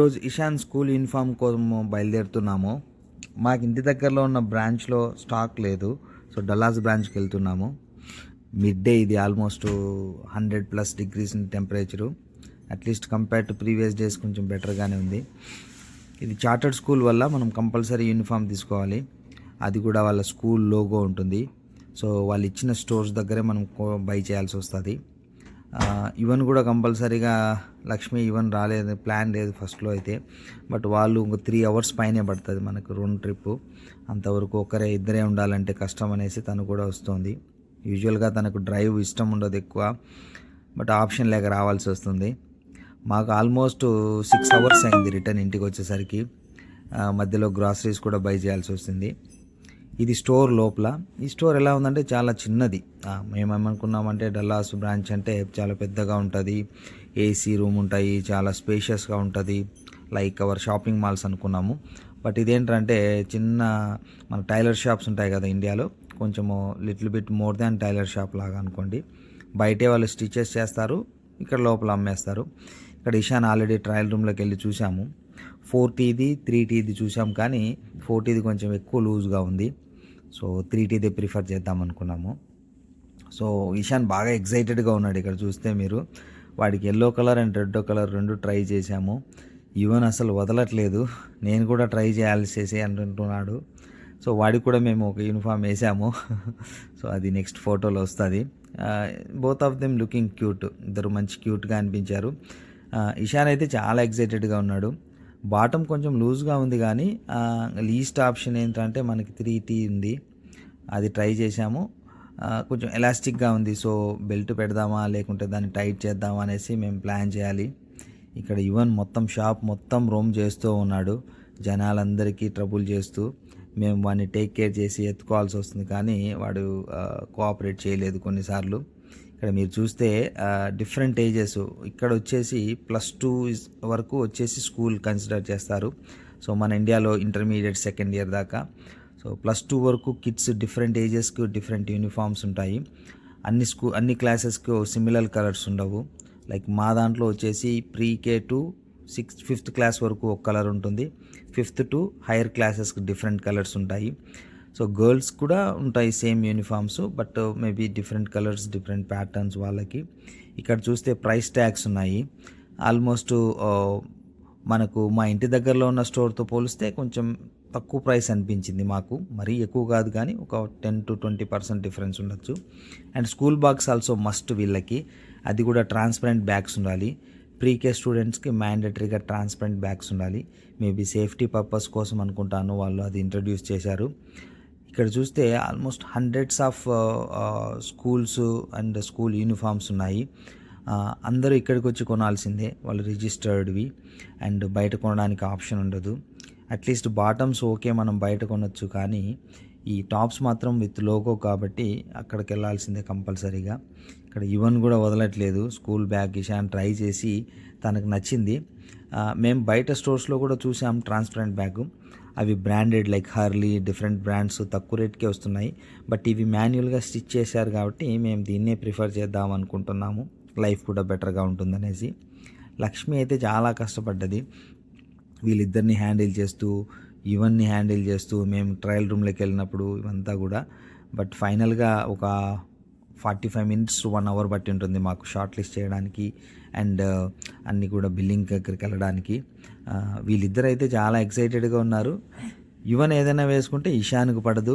ఈరోజు Ishan school uniform కోసం బయలుదేరుతున్నాము. మాకు ఇంటి దగ్గరలో ఉన్న బ్రాంచ్లో స్టాక్ లేదు. సో డల్లాస్ బ్రాంచ్కి వెళ్తున్నాము. మిడ్ డే ఇది almost 100+ degrees temperature. At least compare to previous days కొంచెం బెటర్గానే ఉంది. ఇది చార్టర్డ్ స్కూల్ వల్ల మనం కంపల్సరీ యూనిఫామ్ తీసుకోవాలి. అది కూడా వాళ్ళ స్కూల్ లోగో ఉంటుంది. సో వాళ్ళు ఇచ్చిన స్టోర్స్ దగ్గరే మనం బై చేయాల్సి వస్తుంది. ఈవెన్ కూడా కంపల్సరీగా లక్ష్మి ఈవెన్ రాలేదు, ప్లాన్ లేదు ఫస్ట్లో అయితే. బట్ వాళ్ళు ఇంకో 3 hours పైనే పడుతుంది మనకు రోడ్ ట్రిప్. అంతవరకు ఒకరే ఇద్దరే ఉండాలంటే కష్టం అనేసి తను కూడా వస్తుంది. యూజువల్గా తనకు డ్రైవ్ ఇష్టం ఉండదు ఎక్కువ, బట్ ఆప్షన్ లేక రావాల్సి వస్తుంది. మాకు ఆల్మోస్ట్ 6 hours అయింది రిటర్న్ ఇంటికి వచ్చేసరికి. మధ్యలో గ్రాసరీస్ కూడా బై చేయాల్సి వస్తుంది. ఇది స్టోర్ లోపల. ఈ స్టోర్ ఎలా ఉందంటే చాలా చిన్నది. మేమేమనుకున్నామంటే డల్లాస్ బ్రాంచ్ అంటే చాలా పెద్దగా ఉంటుంది, ఏసీ రూమ్ ఉంటాయి, చాలా స్పేషియస్గా ఉంటుంది, లైక్ అవర్ షాపింగ్ మాల్స్ అనుకున్నాము. బట్ ఇదేంటంటే చిన్న మన టైలర్ షాప్స్ ఉంటాయి కదా ఇండియాలో, కొంచెము little bit more than tailor shop లాగా అనుకోండి. బయటే వాళ్ళు స్టిచెస్ చేస్తారు, ఇక్కడ లోపల అమ్మేస్తారు. ఇక్కడ ఇషాన్ ఆల్రెడీ ట్రయల్ రూమ్లోకి వెళ్ళి చూసాము. 4Tది 3Tది చూసాం, కానీ 4Tది కొంచెం ఎక్కువ లూజ్గా ఉంది. సో 3Tదే ప్రిఫర్ చేద్దాం అనుకున్నాము. సో ఇషాన్ బాగా ఎక్సైటెడ్గా ఉన్నాడు. ఇక్కడ చూస్తే మీరు, వాడికి yellow colour and red colour 2 try చేశాము. ఈవెన్ అసలు వదలట్లేదు. నేను కూడా ట్రై చేయాల్సి అంటుంటున్నాడు. సో వాడికి కూడా మేము ఒక యూనిఫామ్ వేసాము. సో అది నెక్స్ట్ ఫోటోలో వస్తుంది. Both of them looking cute. ఇద్దరు మంచి క్యూట్గా అనిపించారు. ఇషాన్ అయితే చాలా ఎక్సైటెడ్గా ఉన్నాడు. బాటమ్ కొంచెం లూజ్గా ఉంది, కానీ లీస్ట్ ఆప్షన్ ఏంటంటే మనకి 3T ఉంది, అది ట్రై చేసాము. కొంచెం ఎలాస్టిక్గా ఉంది. సో బెల్ట్ పెడదామా లేకుంటే దాన్ని టైట్ చేద్దామా అనేసి మేము ప్లాన్ చేయాలి. ఇక్కడ ఈవెన్ మొత్తం షాప్ మొత్తం రోమ్ చేస్తూ ఉన్నాడు, జనాలందరికీ ట్రబుల్ చేస్తూ. మేము వాడిని టేక్ కేర్ చేసి ఎత్తుకోవాల్సి వస్తుంది, కానీ వాడు కోఆపరేట్ చేయలేదు కొన్నిసార్లు. ఇక్కడ మీరు చూస్తే డిఫరెంట్ ఏజెస్. ఇక్కడ వచ్చేసి +2 వరకు వచ్చేసి స్కూల్ కన్సిడర్ చేస్తారు. సో మన ఇండియాలో ఇంటర్మీడియట్ 2nd year దాకా. సో +2 వరకు కిడ్స్ డిఫరెంట్ ఏజెస్కి డిఫరెంట్ యూనిఫామ్స్ ఉంటాయి. అన్ని క్లాసెస్కి సిమిలర్ కలర్స్ ఉండవు. లైక్ మా దాంట్లో వచ్చేసి ప్రీ-K టు 5th క్లాస్ వరకు ఒక కలర్ ఉంటుంది, 5th టు హైయర్ క్లాసెస్కి డిఫరెంట్ కలర్స్ ఉంటాయి. సో గర్ల్స్ కూడా ఉంటాయి same uniforms, but maybe different colours, different patterns వాళ్ళకి. ఇక్కడ చూస్తే ప్రైస్ ట్యాగ్స్ ఉన్నాయి. ఆల్మోస్ట్ మనకు మా ఇంటి దగ్గరలో ఉన్న స్టోర్తో పోలిస్తే కొంచెం తక్కువ ప్రైస్ అనిపించింది మాకు. మరీ ఎక్కువ కాదు, కానీ ఒక 10-20% డిఫరెన్స్ ఉండొచ్చు. And school bags also must వీళ్ళకి. అది కూడా ట్రాన్స్పరెంట్ బ్యాగ్స్ ఉండాలి. ప్రీ-K స్టూడెంట్స్కి మ్యాండటరీగా ట్రాన్స్పరెంట్ బ్యాగ్స్ ఉండాలి. మేబీ సేఫ్టీ పర్పస్ కోసం అనుకుంటాను వాళ్ళు అది ఇంట్రడ్యూస్ చేశారు. ఇక్కడ చూస్తే almost hundreds of schools and school uniforms ఉన్నాయి. అందరూ ఇక్కడికి వచ్చి కొనాల్సిందే, వాళ్ళు రిజిస్టర్డ్వి. అండ్ బయట కొనడానికి ఆప్షన్ ఉండదు. అట్లీస్ట్ బాటమ్స్ ఓకే మనం బయట కొనొచ్చు, కానీ ఈ టాప్స్ మాత్రం విత్ లోగో కాబట్టి అక్కడికి వెళ్ళాల్సిందే కంపల్సరీగా. ఇక్కడ ఈవెన్ కూడా వదలట్లేదు. స్కూల్ బ్యాగ్ ఇషాన్ ట్రై చేసి తనకు నచ్చింది. మేము బయట స్టోర్స్లో కూడా చూసాం ట్రాన్స్పరెంట్ బ్యాగ్. అవి branded like Harley, different brands తక్కువ రేట్కే వస్తున్నాయి. బట్ ఇవి మాన్యువల్గా స్టిచ్ చేశారు కాబట్టి మేము దీన్నే ప్రిఫర్ చేద్దాం అనుకుంటున్నాము. లైఫ్ కూడా బెటర్గా ఉంటుందనేసి. లక్ష్మి అయితే చాలా కష్టపడ్డది వీళ్ళిద్దరిని హ్యాండిల్ చేస్తూ, ఇవన్నీ హ్యాండిల్ చేస్తూ. మేము ట్రయల్ రూమ్లోకి వెళ్ళినప్పుడు ఇవంతా కూడా. బట్ ఫైనల్గా ఒక 45 minutes to 1 hour బట్టి ఉంటుంది మాకు షార్ట్ లిస్ట్ చేయడానికి అండ్ అన్నీ కూడా బిల్లింగ్ దగ్గరికి వెళ్ళడానికి. వీళ్ళిద్దరైతే చాలా ఎక్సైటెడ్గా ఉన్నారు. ఈవెన్ ఏదైనా వేసుకుంటే ఇషాన్కి పడదు,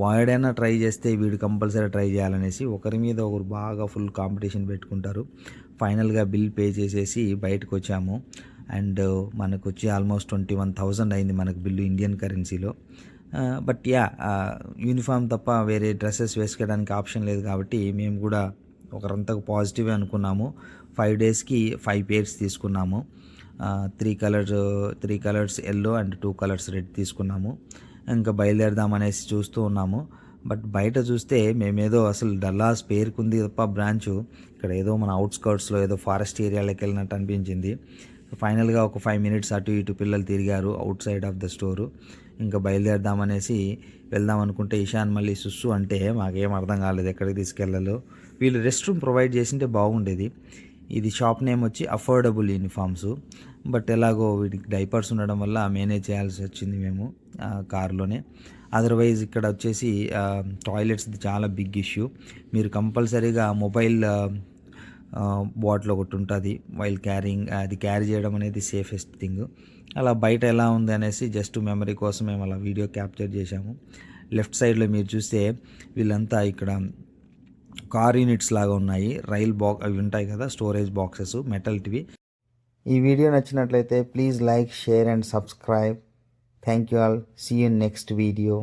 వాడైనా ట్రై చేస్తే వీడు కంపల్సరీ ట్రై చేయాలనేసి ఒకరి మీద ఒకరు బాగా ఫుల్ కాంపిటీషన్ పెట్టుకుంటారు. ఫైనల్గా బిల్ పే చేసేసి బయటకు వచ్చాము. అండ్ మనకు వచ్చి ఆల్మోస్ట్ 21,000 అయింది మనకు బిల్లు ఇండియన్ కరెన్సీలో. బట్ యూనిఫామ్ తప్ప వేరే డ్రెస్సెస్ వేసుకోవడానికి ఆప్షన్ లేదు కాబట్టి మేము కూడా ఒకరంతా పాజిటివే అనుకున్నాము. 5 daysకి 5 pairs తీసుకున్నాము. 3 colours yellow and 2 colors red తీసుకున్నాము. ఇంకా బయలుదేరదామనేసి చూస్తూ ఉన్నాము. బట్ బయట చూస్తే మేమేదో అసలు డల్లాస్ పేరుకుంది తప్ప బ్రాంచు ఇక్కడ ఏదో మన అవుట్స్కర్ట్స్లో ఏదో ఫారెస్ట్ ఏరియాలోకి వెళ్ళినట్టు అనిపించింది. ఫైనల్గా ఒక 5 minutes అటు ఇటు పిల్లలు తిరిగారు out side of the store. ఇంకా బయలుదేరదామనేసి వెళ్దాం అనుకుంటే ఇషాన్ మళ్ళీ సుస్సు అంటే మాకేం అర్థం కాలేదు ఎక్కడికి తీసుకెళ్ళాలో. వీళ్ళు రెస్ట్ రూమ్ ప్రొవైడ్ చేసింటే బాగుండేది. ఇది షాప్ నేమ్ వచ్చి అఫోర్డబుల్ యూనిఫామ్స్. బట్ ఎలాగో వీటికి డైపర్స్ ఉండడం వల్ల మేనేజ్ చేయాల్సి వచ్చింది మేము కార్లోనే. అదర్వైజ్ ఇక్కడ వచ్చేసి టాయిలెట్స్ది చాలా బిగ్ ఇష్యూ. మీరు కంపల్సరీగా మొబైల్ బాటిల్ ఒకటి ఉంటుంది వైల్ క్యారింగ్, అది క్యారీ చేయడం అనేది సేఫెస్ట్ థింగ్. అలా బయట ఎలా ఉంది అనేసి జస్ట్ మెమరీ కోసం మేము అలా వీడియో క్యాప్చర్ చేశాము. లెఫ్ట్ సైడ్లో మీరు చూస్తే వీళ్ళంతా ఇక్కడ కార్ యూనిట్స్ లాగా ఉన్నాయి, రైల్ అవి ఉంటాయి కదా స్టోరేజ్ బాక్సెస్ మెటల్టివి. ఈ వీడియో నచ్చినట్లయితే please like, share and subscribe. Thank you all. See you next video.